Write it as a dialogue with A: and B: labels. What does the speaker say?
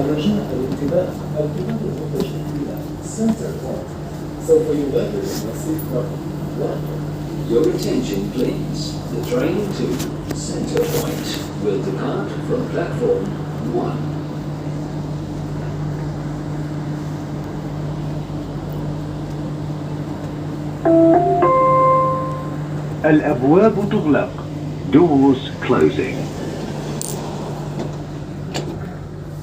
A: الرجاء الانتباه المتجه إلى Center Point سوف يغادر الرصيف رقم 1.
B: Your attention please. The train to Center Point will depart from platform 1.
C: الأبواب تغلق. Doors closing.